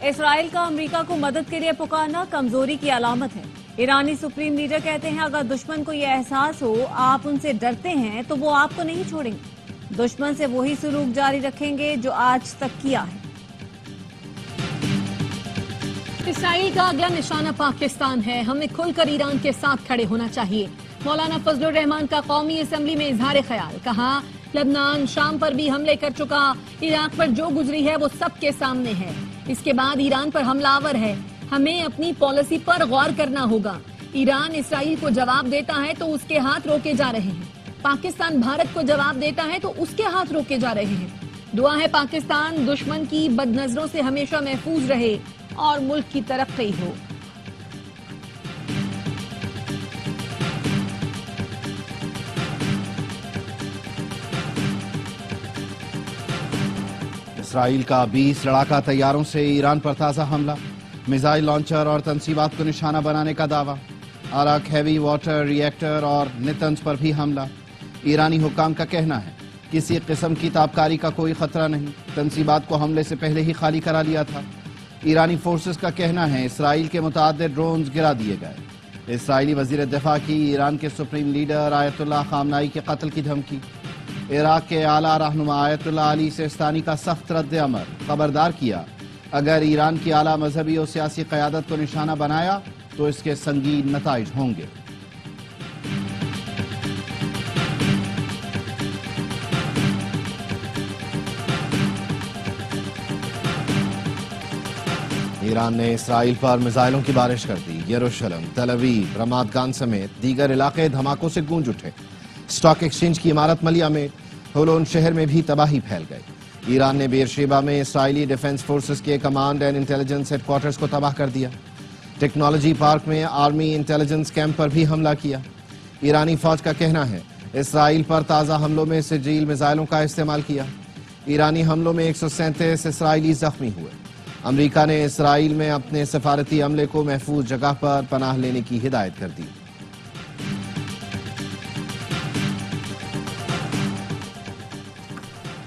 اسرائیل کا امریکہ کو مدد کے لیے پکارنا کمزوری کی علامت ہے۔ ایرانی سپریم لیڈر کہتے ہیں اگر دشمن کو یہ احساس ہو آپ ان سے ڈرتے ہیں تو وہ آپ کو نہیں چھوڑیں گے، دشمن سے وہی سلوک جاری رکھیں گے جو آج تک کیا ہے۔ اسرائیل کا اگلا نشانہ پاکستان ہے، ہمیں کھل کر ایران کے ساتھ کھڑے ہونا چاہیے۔ مولانا فضل الرحمان کا قومی اسمبلی میں اظہار خیال، کہا لبنان شام پر بھی حملے کر چکا، عراق پر جو گزری ہے وہ سب کے سامنے ہے، اس کے بعد ایران پر حملہ آور ہے، ہمیں اپنی پالیسی پر غور کرنا ہوگا۔ ایران اسرائیل کو جواب دیتا ہے تو اس کے ہاتھ روکے جا رہے ہیں، پاکستان بھارت کو جواب دیتا ہے تو اس کے ہاتھ روکے جا رہے ہیں۔ دعا ہے پاکستان دشمن کی بد نظروں سے ہمیشہ محفوظ رہے اور ملک کی ترقی ہو۔ اسرائیل کا 20 لڑاکا طیاروں سے ایران پر تازہ حملہ، میزائل لانچر اور تنصیبات کو نشانہ بنانے کا دعویٰ، عراق ہیوی واٹر ری ایکٹر اور نتنز پر بھی حملہ۔ ایرانی حکام کا کہنا ہے کسی قسم کی تابکاری کا کوئی خطرہ نہیں، تنصیبات کو حملے سے پہلے ہی خالی کرا لیا تھا۔ ایرانی فورسز کا کہنا ہے اسرائیل کے متعدد ڈرونز گرا دیے گئے۔ اسرائیلی وزیر دفاع کی ایران کے سپریم لیڈر آیت اللہ خامنائی کے قتل کی دھمکی، عراق کے اعلیٰ رہنما آیت اللہ علی سیستانی کا سخت رد عمل، خبردار کیا اگر ایران کی اعلیٰ مذہبی اور سیاسی قیادت کو نشانہ بنایا تو اس کے سنگین نتائج ہوں گے۔ ایران نے اسرائیل پر میزائلوں کی بارش کر دی، یروشلم، تل ابیب، رماد گان سمیت دیگر علاقے دھماکوں سے گونج اٹھے۔ اسٹاک ایکسچینج کی عمارت ملیہ میں ہولون شہر میں بھی تباہی پھیل گئی۔ ایران نے بیرشیبا میں اسرائیلی ڈیفنس فورسز کے command and intelligence headquarters کو تباہ کر دیا۔ ٹیکنالوجی پارک میں آرمی انٹیلیجنس کیمپ پر بھی حملہ کیا۔ ایرانی فوج کا کہنا ہے اسرائیل پر تازہ حملوں میں سجیل میزائلوں کا استعمال کیا۔ ایرانی حملوں میں 137 اسرائیلی زخمی ہوئے۔ امریکہ نے اسرائیل میں اپنے سفارتی عملے کو محفوظ جگہ پر پناہ لینے کی ہدایت کر دی۔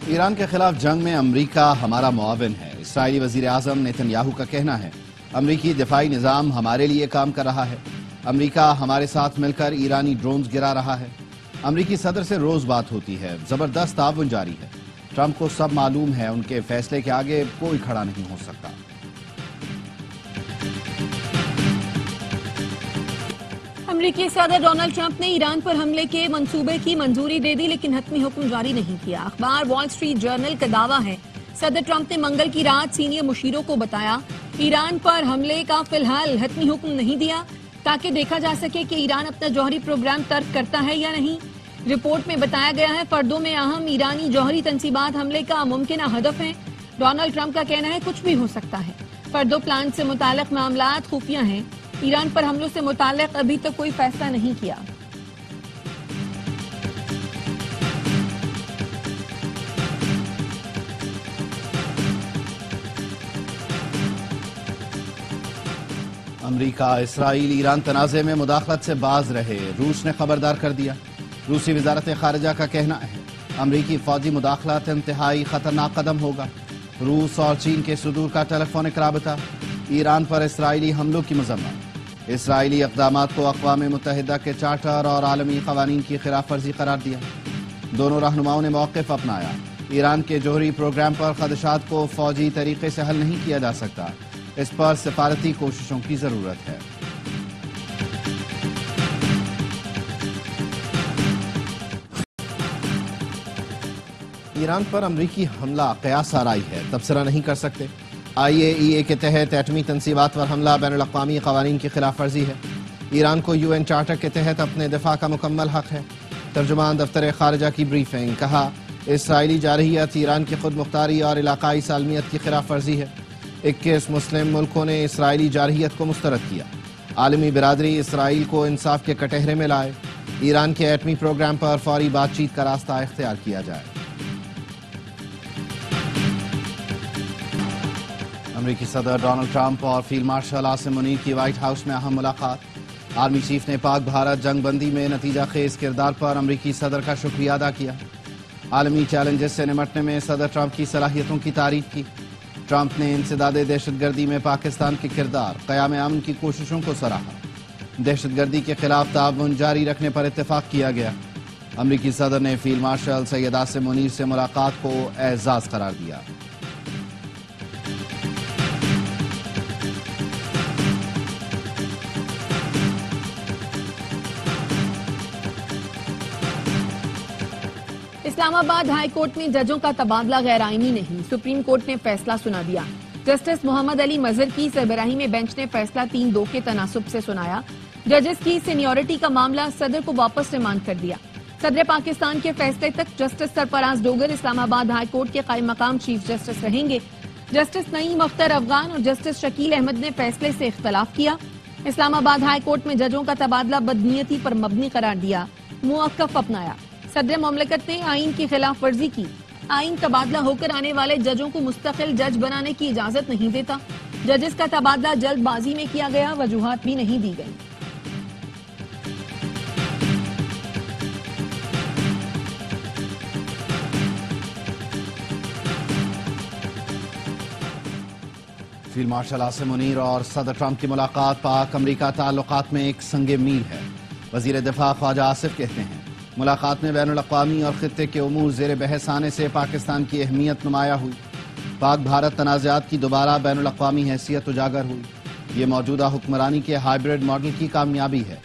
ایران کے خلاف جنگ میں امریکہ ہمارا معاون ہے۔ اسرائیلی وزیر اعظم نیتن یاہو کا کہنا ہے امریکی دفاعی نظام ہمارے لیے کام کر رہا ہے، امریکہ ہمارے ساتھ مل کر ایرانی ڈرونز گرا رہا ہے۔ امریکی صدر سے روز بات ہوتی ہے، زبردست تعاون جاری ہے۔ ٹرمپ کو سب معلوم ہے ان کے فیصلے کے آگے کوئی کھڑا نہیں ہو سکتا۔ امریکی صدر ڈونلڈ ٹرمپ نے ایران پر حملے کے منصوبے کی منظوری دے دی لیکن حتمی حکم جاری نہیں کیا۔ اخبار وال اسٹریٹ جرنل کا دعویٰ ہے صدر ٹرمپ نے منگل کی رات سینئر مشیروں کو بتایا ایران پر حملے کا فی الحال حتمی حکم نہیں دیا تاکہ دیکھا جا سکے کہ ایران اپنا جوہری پروگرام ترک کرتا ہے یا نہیں۔ رپورٹ میں بتایا گیا ہے فردوں میں اہم ایرانی جوہری تنصیبات حملے کا ممکنہ ہدف ہیں۔ ڈونلڈ ٹرمپ کا کہنا ہے کچھ بھی ہو سکتا ہے، فردوں پلانٹ سے متعلق معاملات خفیہ ہیں، ایران پر حملوں سے متعلق ابھی تک کوئی فیصلہ نہیں کیا۔ امریکہ اسرائیل ایران تنازع میں مداخلت سے باز رہے، روس نے خبردار کر دیا۔ روسی وزارت خارجہ کا کہنا ہے امریکی فوجی مداخلت انتہائی خطرناک قدم ہوگا۔ روس اور چین کے صدور کا ٹیلی فونک رابطہ، ایران پر اسرائیلی حملوں کی مذمت، اسرائیلی اقدامات کو اقوام متحدہ کے چارٹر اور عالمی قوانین کی خلاف ورزی قرار دیا۔ دونوں رہنماؤں نے موقف اپنایا، ایران کے جوہری پروگرام پر خدشات کو فوجی طریقے سے حل نہیں کیا جا سکتا، اس پر سفارتی کوششوں کی ضرورت ہے۔ ایران پر امریکی حملہ قیاس آرائی ہے، تبصرہ نہیں کر سکتے۔ IAEA کے تحت ایٹمی تنصیبات پر حملہ بین الاقوامی قوانین کی خلاف ورزی ہے۔ ایران کو UN چارٹر کے تحت اپنے دفاع کا مکمل حق ہے۔ ترجمان دفتر خارجہ کی بریفنگ، کہا اسرائیلی جارحیت ایران کی خود مختاری اور علاقائی سالمیت کی خلاف ورزی ہے۔ 21 مسلم ملکوں نے اسرائیلی جارحیت کو مسترد کیا۔ عالمی برادری اسرائیل کو انصاف کے کٹہرے میں لائے، ایران کے ایٹمی پروگرام پر فوری بات چیت کا راستہ اختیار کیا جائے۔ امریکی صدر ڈونلڈ ٹرمپ اور فیلڈ مارشل عاصم منیر کی وائٹ ہاؤس میں اہم ملاقات۔ آرمی چیف نے پاک بھارت جنگ بندی میں نتیجہ خیز کردار پر امریکی صدر کا شکریہ ادا کیا۔ عالمی چیلنجز سے نمٹنے میں صدر ٹرمپ کی صلاحیتوں کی تعریف کی۔ ट्रंप ने इंसदाद दहशतगर्दी में पाकिस्तान के किरदार क़याम अमन की कोशिशों को सराहा। दहशतगर्दी के खिलाफ ताउन जारी रखने पर इत्तेफाक किया गया। अमरीकी सदर ने फील्ड मार्शल सैयद आसिम मुनीर से मुलाकात को एजाज करार दिया। इस्लामाबाद हाई कोर्ट में जजों का तबादला गैर आईनी नहीं, सुप्रीम कोर्ट ने फैसला सुना दिया। जस्टिस मोहम्मद अली मजहर की सरबराही में बेंच ने फैसला 3-2 के तनासुब से सुनाया। जजेस की सीनियरिटी का मामला सदर को वापस रिमांड कर दिया। सदर पाकिस्तान के फैसले तक justice Sarfaraz Dogar Islamabad high court के कायम मकाम चीफ जस्टिस रहेंगे। जस्टिस नईम अख्तर अफगान और जस्टिस शकील अहमद ने फैसले से इख्तलाफ किया। इस्लामाबाद हाई कोर्ट में जजों का तबादला बदनीयती पर मबनी करार दिया, मुअक्कफ अपनाया। सदर मुमलिकत ने आइन की खिलाफ वर्जी की। आइन तबादला होकर आने वाले जजों को मुस्तकिल जज बनाने की इजाजत नहीं देता। जजेस का तबादला जल्दबाजी में किया गया, वजूहात भी नहीं दी गई। फील्ड मार्शल आसिम मुनीर और सदर ट्रंप की मुलाकात पाक अमरीका ताल्लुकात में एक संगे मील है। वजीर दिफा ख्वाजा आसिफ कहते हैं मुलाकात में बैनुल अक़वामी और खित्ते के उमूर ज़ेर बहस आने से पाकिस्तान की अहमियत नुमाया हुई। पाक भारत तनाज़ात की दोबारा बैनुल अक़वामी हैसियत उजागर हुई। ये मौजूदा हुक्मरानी के हाइब्रिड मॉडल की कामयाबी है।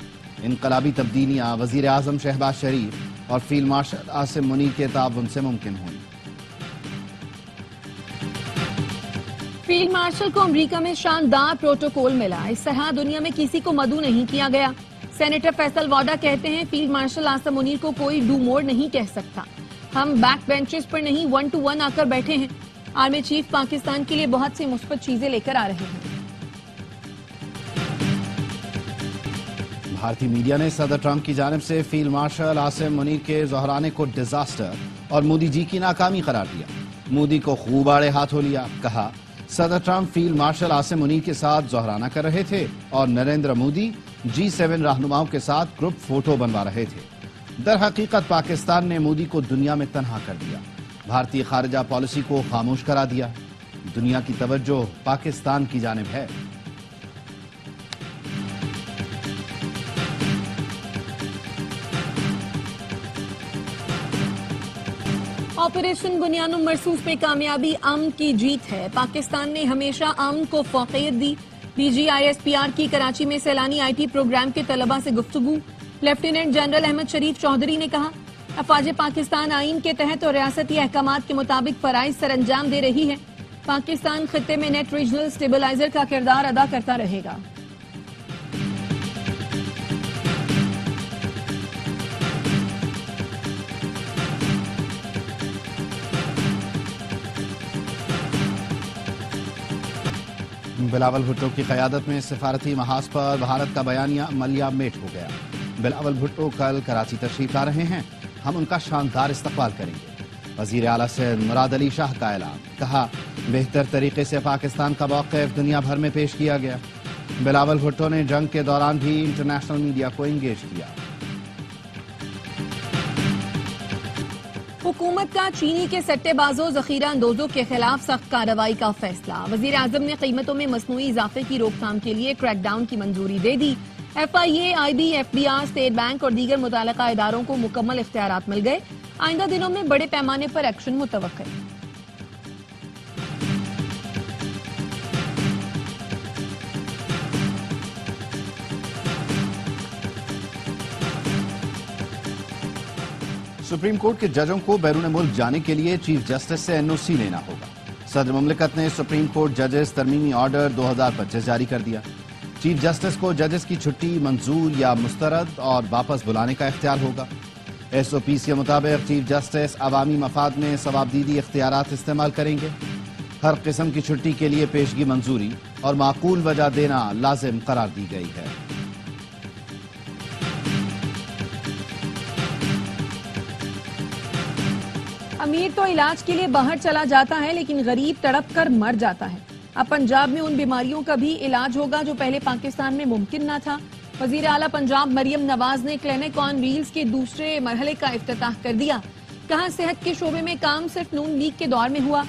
इनकलाबी तब्दीलियाँ वज़ीर आज़म शहबाज शरीफ और फील्ड मार्शल आसिम मुनीर के ताउन से मुमकिन हुई। फील्ड मार्शल को अमेरिका में शानदार प्रोटोकॉल मिला। इस तरह दुनिया में किसी को मदऊ नहीं किया गया। सेनेटर फैसल वाडा कहते हैं फील्ड मार्शल आसिम मुनीर को कोई डू मोर नहीं कह सकता। हम बैक बेंचेस पर नहीं 1-to-1 आकर बैठे हैं। आर्मी चीफ पाकिस्तान के लिए बहुत सी मुस्बत चीजें लेकर आ रहे हैं। भारतीय मीडिया ने सदर ट्रंप की जानिब से फील्ड मार्शल आसिम मुनीर के जोहराने को डिजास्टर और मोदी जी की नाकामी करार दिया। मोदी को खूब आड़े हाथों लिया। कहा सदर Trump field marshal Asim Munir के साथ जोहराना कर रहे थे और नरेंद्र मोदी G7 रहनुमाओं के साथ ग्रुप फोटो बनवा रहे थे। दर हकीकत पाकिस्तान ने मोदी को दुनिया में तन्हा कर दिया। भारतीय खारिजा पॉलिसी को खामोश करा दिया। दुनिया की तवज्जो पाकिस्तान की जानिब है। ऑपरेशन बुनियानुल मरसूस में कामयाबी अमन की जीत है। पाकिस्तान ने हमेशा अमन को फौकियत दी। DGISPR की कराची में सैलानी IT प्रोग्राम के तलबा से गुफ्तगू। लेफ्टिनेंट जनरल अहमद शरीफ चौधरी ने कहा अफवाज पाकिस्तान आइन के तहत और रियासती अहकामात के मुताबिक फराइज सर अंजाम दे रही है। पाकिस्तान खित्ते में नेट रीजनल स्टेबलाइजर का किरदार अदा करता रहेगा। बिलावल भुट्टो की क़यादत में सिफारती महाज पर भारत का बयानिया मलिया मेट हो गया। बिलावल भुट्टो कल कराची तशरीफ ला रहे हैं। हम उनका शानदार इस्तकबाल करेंगे। वज़ीर आला से मुराद अली शाह का ऐलान। कहा बेहतर तरीके से पाकिस्तान का मौक़िफ़ दुनिया भर में पेश किया गया। बिलावल भुट्टो ने जंग के दौरान भी इंटरनेशनल मीडिया को इंगेज किया। हुकूमत का चीनी के सट्टेबाजों जखीरा अंदोजों के खिलाफ सख्त कार्रवाई का फैसला। वजीर आजम ने कीमतों में मसनूई इजाफे की रोकथाम के लिए क्रैकडाउन की मंजूरी दे दी। FIA, IB, FBR, state bank और दीगर मुतल्लिका इदारों को मुकम्मल इख्तियारात मिल गए। आइंदा दिनों में बड़े पैमाने पर एक्शन मुतवक्किल है। सुप्रीम कोर्ट के जजों को बैरून मुल्क जाने के लिए चीफ जस्टिस से NOC लेना होगा। सदर मुमलिकत ने सुप्रीम कोर्ट जजेस तरमीमी ऑर्डर 2025 जारी कर दिया। चीफ जस्टिस को जजेस की छुट्टी मंजूर या मुस्तरद और वापस बुलाने का इख्तियार होगा। SOPs के मुताबिक चीफ जस्टिस अवामी मफाद में सवाबदीदी इख्तियारात इस्तेमाल करेंगे। हर किस्म की छुट्टी के लिए पेशगी मंजूरी और माकूल वजह देना लाजिम करार दी गई है। अमीर तो इलाज के लिए बाहर चला जाता है, लेकिन गरीब तड़प कर मर जाता है। अब पंजाब में उन बीमारियों का भी इलाज होगा जो पहले पाकिस्तान में मुमकिन न था। वजीर आला पंजाब मरियम नवाज ने क्लिनिक ऑन व्हील्स के दूसरे मरहले का इफ्तिताह कर दिया। कहा सेहत के शोबे में काम सिर्फ नून लीग के दौर में हुआ।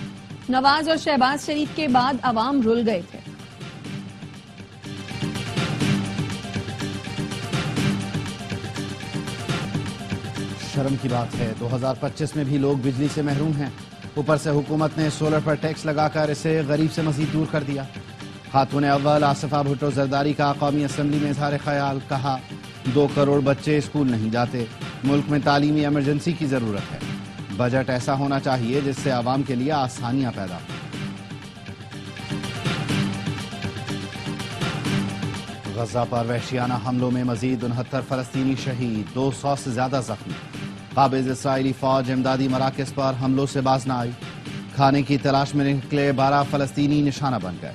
नवाज और शहबाज शरीफ के बाद अवाम रुल गए थे। शर्म की बात है 2025 में भी लोग बिजली से महरूम हैं। ऊपर से हुकूमत ने सोलर पर टैक्स लगाकर इसे गरीब से मजीद दूर कर दिया। खातून अव्वल आसिफा भुट्टो जरदारी का कौमी असम्बली में इजहार ख्याल, कहा 2 करोड़ बच्चे स्कूल नहीं जाते, मुल्क में तालीमी एमरजेंसी की जरूरत है। बजट ऐसा होना चाहिए जिससे आवाम के लिए आसानियां पैदा हों। गजा पर वहशियाना हमलों में मजीद 69 फलस्तीनी शहीद, 200 से ज्यादा जख्मी। काबिज इसराइली फौज इमदादी मराकज पर हमलों से बाज न आई। खाने की तलाश में निकले 12 फलस्तीनी निशाना बन गए।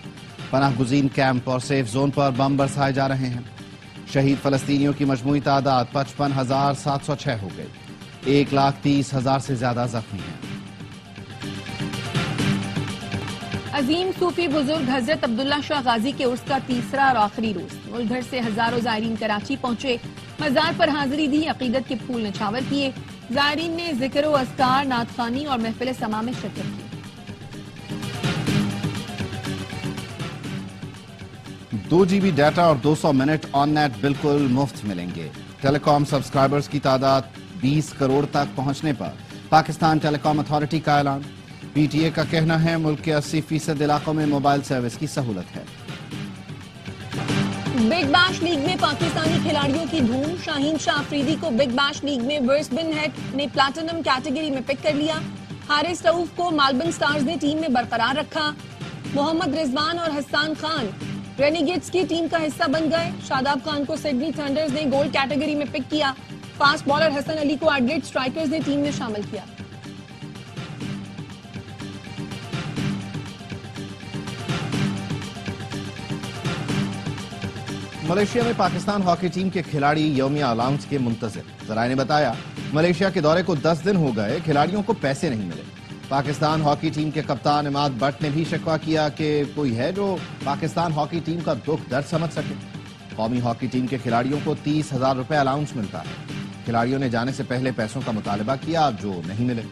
पनाह गुज़ीन कैंप और सेफ जोन पर बम बरसाए जा रहे हैं। शहीद फलस्तीनियों की मजमूई तादाद 55,706 हो गई। 1,30,000 से ज्यादा जख्मी हैं। अजीम सूफी बुजुर्ग हजरत अब्दुल्ला शाह गाजी के उर्स का तीसरा और आखिरी रोज। मुल्क भर से हजारों ज़ायरीन कराची पहुंचे, मज़ार पर हाजिरी दी, अकीदत के फूल नछावर किए। ज़ायरीन ने जिक्र व अस्कार, नात ख़्वानी और महफिल समा में शिरकत की। 2 GB डाटा और 200 मिनट ऑन नेट बिल्कुल मुफ्त मिलेंगे। टेलीकॉम सब्सक्राइबर्स की तादाद 20 करोड़ तक पहुंचने पर पाकिस्तान टेलीकॉम अथॉरिटी का ऐलान। पीटीए का कहना है मुल्क के 80% इलाकों में मोबाइल सर्विस की सहूलत है। बिग बैश लीग में पाकिस्तानी खिलाड़ियों की धूम। शाहीन शाह अफरीदी को बिग बैश लीग में वर्सबिन हेड ने प्लैटिनम कैटेगरी में पिक कर लिया। हारिस रऊफ को मेलबर्न स्टार्स ने टीम में बरकरार रखा। मोहम्मद रिजवान और हसन खान रेनिगेट्स की टीम का हिस्सा बन गए। शादाब खान को सिडनी थंडर्स ने गोल्ड कैटेगरी में पिक किया। फास्ट बॉलर हसन अली को एडिलेड स्ट्राइकर्स ने टीम में शामिल किया। मलेशिया में पाकिस्तान हॉकी टीम के खिलाड़ी यौमिया अलाउंस के मुंतजिर। जराये ने बताया मलेशिया के दौरे को 10 दिन हो गए, खिलाड़ियों को पैसे नहीं मिले। पाकिस्तान हॉकी टीम के कप्तान इमाद भट्ट ने भी शिकवा किया कि कोई है जो पाकिस्तान हॉकी टीम का दुख दर्द समझ सके। कौमी हॉकी टीम के खिलाड़ियों को 30,000 रुपए अलाउंस मिलता है। खिलाड़ियों ने जाने से पहले पैसों का मुतालबा किया, जो नहीं मिले।